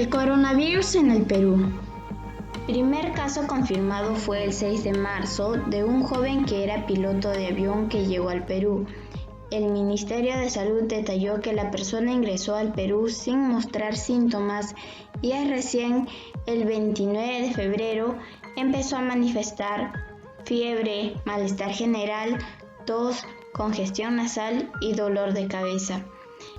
El coronavirus en el Perú. Primer caso confirmado fue el 6 de marzo de un joven que era piloto de avión que llegó al Perú. El Ministerio de Salud detalló que la persona ingresó al Perú sin mostrar síntomas y recién el 29 de febrero empezó a manifestar fiebre, malestar general, tos, congestión nasal y dolor de cabeza.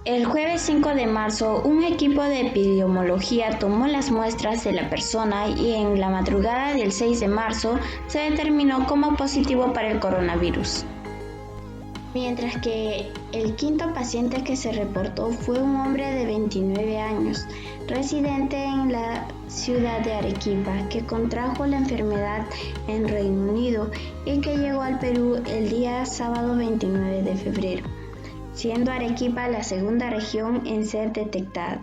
El jueves 5 de marzo, un equipo de epidemiología tomó las muestras de la persona y en la madrugada del 6 de marzo se determinó como positivo para el coronavirus. Mientras que el quinto paciente que se reportó fue un hombre de 29 años, residente en la ciudad de Arequipa, que contrajo la enfermedad en Reino Unido y que llegó al Perú el día sábado 29 de febrero. Siendo Arequipa la segunda región en ser detectada.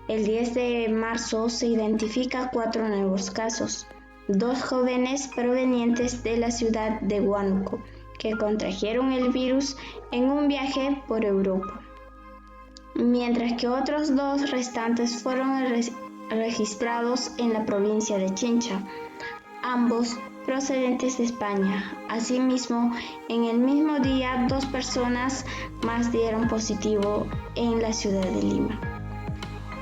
El 10 de marzo se identifican 4 nuevos casos, 2 jóvenes provenientes de la ciudad de Huánuco, que contrajeron el virus en un viaje por Europa, mientras que otros 2 restantes fueron registrados en la provincia de Chincha, ambos procedentes de España. Asimismo, en el mismo día 2 personas más dieron positivo en la ciudad de Lima.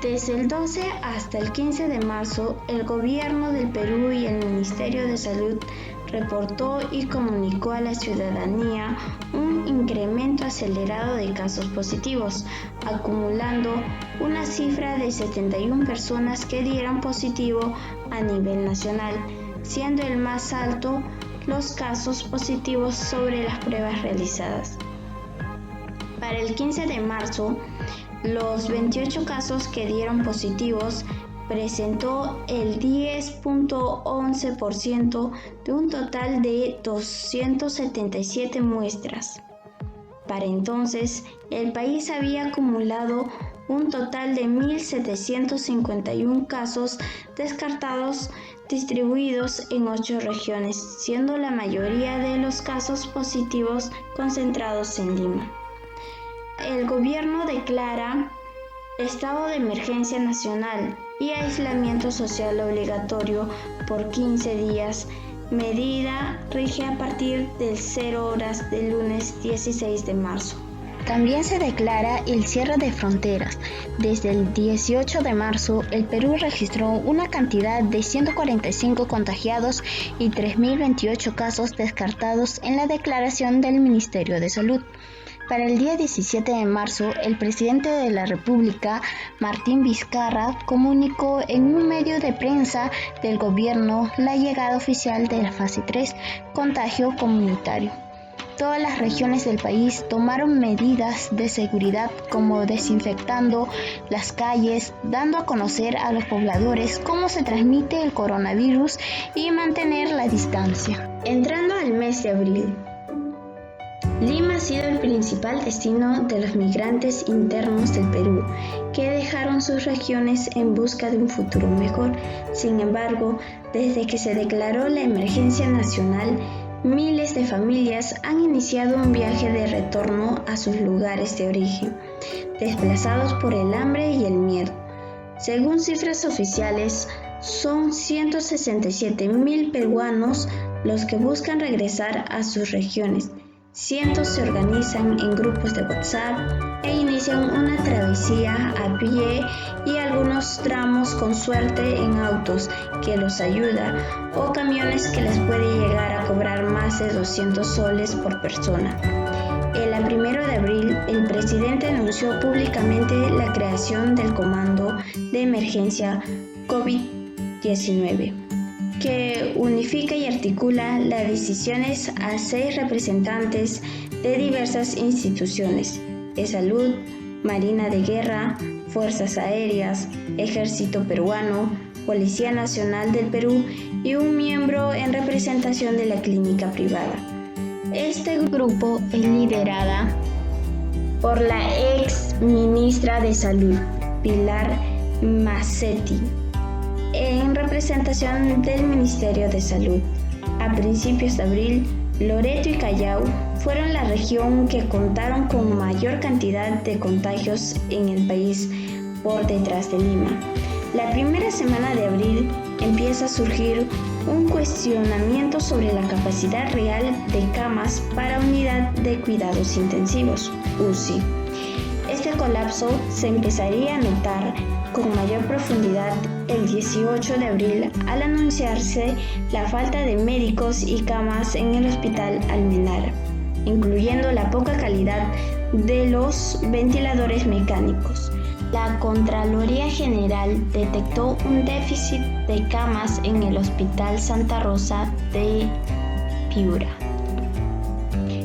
Desde el 12 hasta el 15 de marzo, el gobierno del Perú y el Ministerio de Salud reportó y comunicó a la ciudadanía un incremento acelerado de casos positivos, acumulando una cifra de 71 personas que dieron positivo a nivel nacional, siendo el más alto los casos positivos sobre las pruebas realizadas. Para el 15 de marzo, los 28 casos que dieron positivos presentó el 10.11% de un total de 277 muestras. Para entonces, el país había acumulado un total de 1.751 casos descartados distribuidos en 8 regiones, siendo la mayoría de los casos positivos concentrados en Lima. El gobierno declara estado de emergencia nacional y aislamiento social obligatorio por 15 días. Medida rige a partir de 0 horas del lunes 16 de marzo. También se declara el cierre de fronteras. Desde el 18 de marzo, el Perú registró una cantidad de 145 contagiados y 3.028 casos descartados en la declaración del Ministerio de Salud. Para el día 17 de marzo, el presidente de la República, Martín Vizcarra, comunicó en un medio de prensa del gobierno la llegada oficial de la fase 3, contagio comunitario. Todas las regiones del país tomaron medidas de seguridad como desinfectando las calles, dando a conocer a los pobladores cómo se transmite el coronavirus y mantener la distancia. Entrando al mes de abril, Lima ha sido el principal destino de los migrantes internos del Perú, que dejaron sus regiones en busca de un futuro mejor. Sin embargo, desde que se declaró la emergencia nacional, miles de familias han iniciado un viaje de retorno a sus lugares de origen, desplazados por el hambre y el miedo. Según cifras oficiales, son 167.000 peruanos los que buscan regresar a sus regiones. Cientos se organizan en grupos de WhatsApp e inician una travesía a pie y algunos tramos con suerte en autos que los ayuda o camiones que les puede llegar a cobrar más de 200 soles por persona. El 1 de abril, el presidente anunció públicamente la creación del Comando de Emergencia COVID-19. Que unifica y articula las decisiones a 6 representantes de diversas instituciones de salud, Marina de Guerra, Fuerzas Aéreas, Ejército Peruano, Policía Nacional del Perú y un miembro en representación de la clínica privada. Este grupo es liderada por la ex ministra de Salud, Pilar Massetti, en representación del Ministerio de Salud. A principios de abril, Loreto y Callao fueron la región que contaron con mayor cantidad de contagios en el país, por detrás de Lima. La primera semana de abril empieza a surgir un cuestionamiento sobre la capacidad real de camas para unidad de cuidados intensivos, UCI. Este colapso se empezaría a notar con mayor profundidad el 18 de abril al anunciarse la falta de médicos y camas en el Hospital Almenara, incluyendo la poca calidad de los ventiladores mecánicos. La Contraloría General detectó un déficit de camas en el Hospital Santa Rosa de Piura.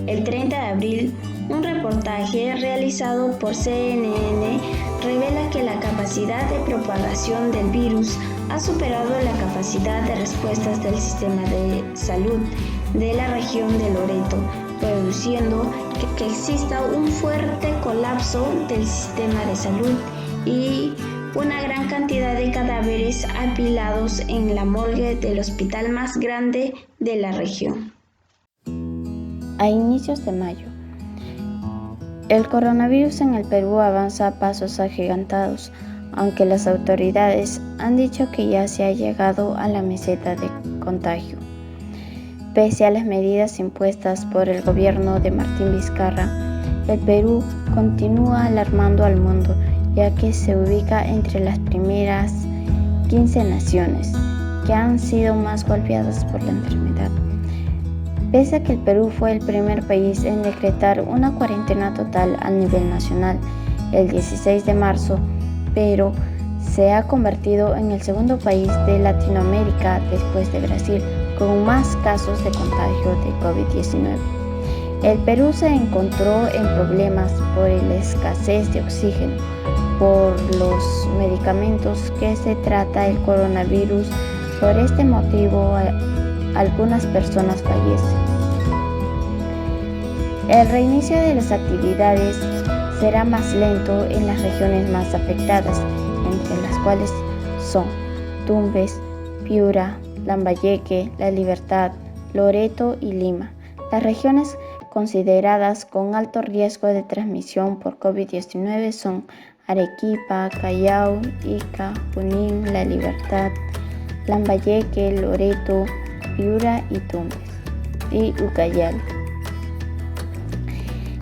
El 30 de abril, un reportaje realizado por CNN revela que la capacidad de propagación del virus ha superado la capacidad de respuestas del sistema de salud de la región de Loreto, produciendo que exista un fuerte colapso del sistema de salud y una gran cantidad de cadáveres apilados en la morgue del hospital más grande de la región. A inicios de mayo, el coronavirus en el Perú avanza a pasos agigantados, aunque las autoridades han dicho que ya se ha llegado a la meseta de contagio. Pese a las medidas impuestas por el gobierno de Martín Vizcarra, el Perú continúa alarmando al mundo, ya que se ubica entre las primeras 15 naciones que han sido más golpeadas por la enfermedad. Pese a que el Perú fue el primer país en decretar una cuarentena total a nivel nacional el 16 de marzo, pero se ha convertido en el segundo país de Latinoamérica después de Brasil con más casos de contagio de COVID-19. El Perú se encontró en problemas por la escasez de oxígeno, por los medicamentos que se trata el coronavirus. Por este motivo, algunas personas fallecen. El reinicio de las actividades será más lento en las regiones más afectadas, entre las cuales son Tumbes, Piura, Lambayeque, La Libertad, Loreto y Lima. Las regiones consideradas con alto riesgo de transmisión por COVID-19 son Arequipa, Callao, Ica, Junín, La Libertad, Lambayeque, Loreto, Piura y Tumbes y Ucayali.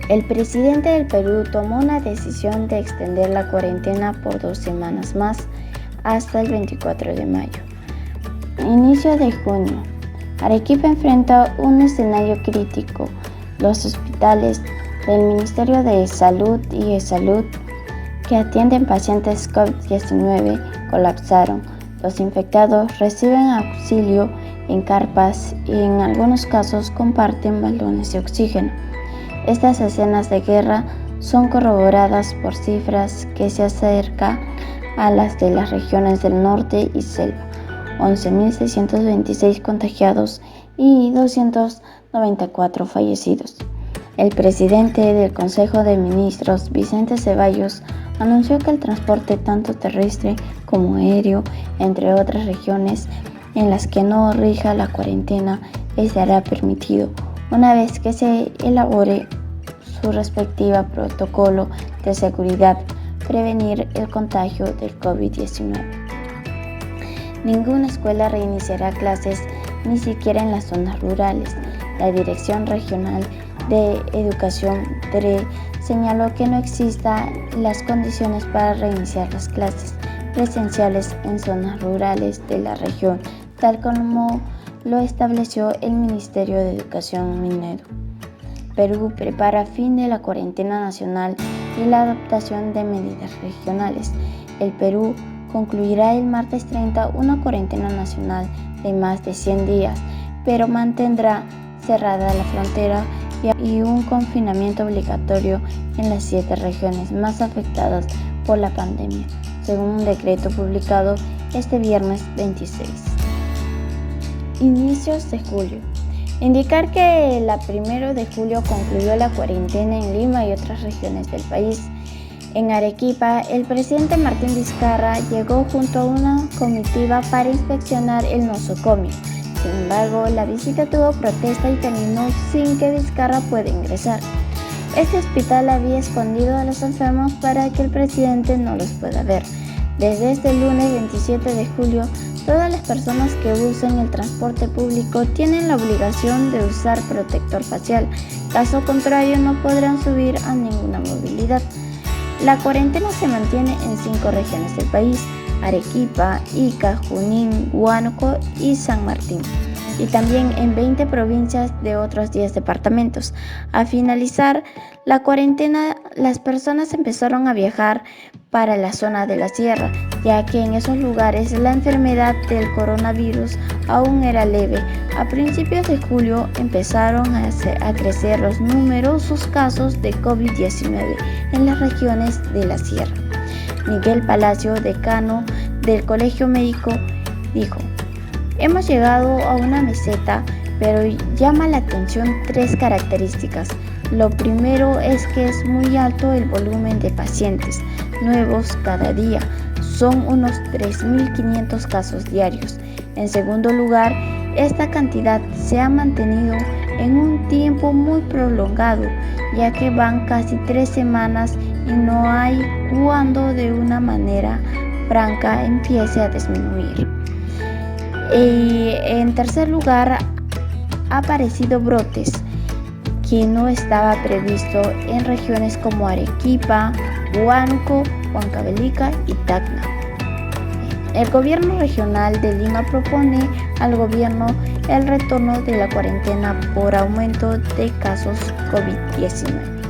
El presidente del Perú tomó una decisión de extender la cuarentena por 2 semanas más hasta el 24 de mayo. Inicio de junio. Arequipa enfrenta un escenario crítico. Los hospitales del Ministerio de Salud y E-Salud que atienden pacientes COVID-19 colapsaron. Los infectados reciben auxilio en carpas y en algunos casos comparten balones de oxígeno. Estas escenas de guerra son corroboradas por cifras que se acercan a las de las regiones del norte y selva: 11.626 contagiados y 294 fallecidos. El presidente del Consejo de Ministros, Vicente Ceballos, anunció que el transporte tanto terrestre como aéreo entre otras regiones en las que no rija la cuarentena estará permitido una vez que se elabore su respectivo protocolo de seguridad, prevenir el contagio del COVID-19. Ninguna escuela reiniciará clases, ni siquiera en las zonas rurales. La Dirección Regional de Educación DRE señaló que no existan las condiciones para reiniciar las clases presenciales en zonas rurales de la región, tal como lo estableció el Ministerio de Educación Minedo. Perú prepara fin de la cuarentena nacional y la adoptación de medidas regionales. El Perú concluirá el martes 30 una cuarentena nacional de más de 100 días, pero mantendrá cerrada la frontera y un confinamiento obligatorio en las 7 regiones más afectadas por la pandemia, según un decreto publicado este viernes 26. Inicios de julio. Indicar que el 1 de julio concluyó la cuarentena en Lima y otras regiones del país. En Arequipa, el presidente Martín Vizcarra llegó junto a una comitiva para inspeccionar el nosocomio. Sin embargo, la visita tuvo protesta y terminó sin que Vizcarra pueda ingresar. Este hospital había escondido a los enfermos para que el presidente no los pueda ver. Desde este lunes 27 de julio, todas las personas que usen el transporte público tienen la obligación de usar protector facial. Caso contrario, no podrán subir a ninguna movilidad. La cuarentena se mantiene en 5 regiones del país: Arequipa, Ica, Junín, Huánuco y San Martín, y también en 20 provincias de otros 10 departamentos. Al finalizar la cuarentena, las personas empezaron a viajar para la zona de la sierra, ya que en esos lugares la enfermedad del coronavirus aún era leve. A principios de julio empezaron a crecer los numerosos casos de COVID-19 en las regiones de la sierra. Miguel Palacio, decano del Colegio Médico, dijo: "Hemos llegado a una meseta, pero llama la atención 3 características. Lo primero es que es muy alto el volumen de pacientes nuevos cada día, son unos 3.500 casos diarios. En segundo lugar, esta cantidad se ha mantenido en un tiempo muy prolongado, ya que van casi 3 semanas y no hay cuándo de una manera franca empiece a disminuir. Y en tercer lugar, ha aparecido brotes que no estaba previsto en regiones como Arequipa, Huánuco, Huancavelica y Tacna. El gobierno regional de Lima propone al gobierno el retorno de la cuarentena por aumento de casos COVID-19.